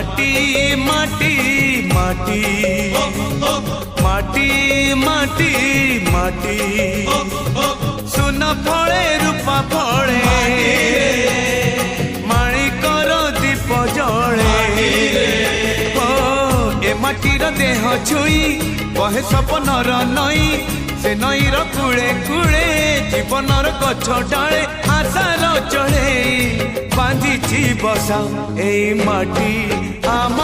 माटी माटी माटी माटी माटी माटी सुन फले रूपा फले माणिकर दीप जले ए माटीर देह छुई बहे सपनर नई से नईर कूले कूले जीवनर गछ डाले आशार चढ़े बांधी बसा ए माटी आम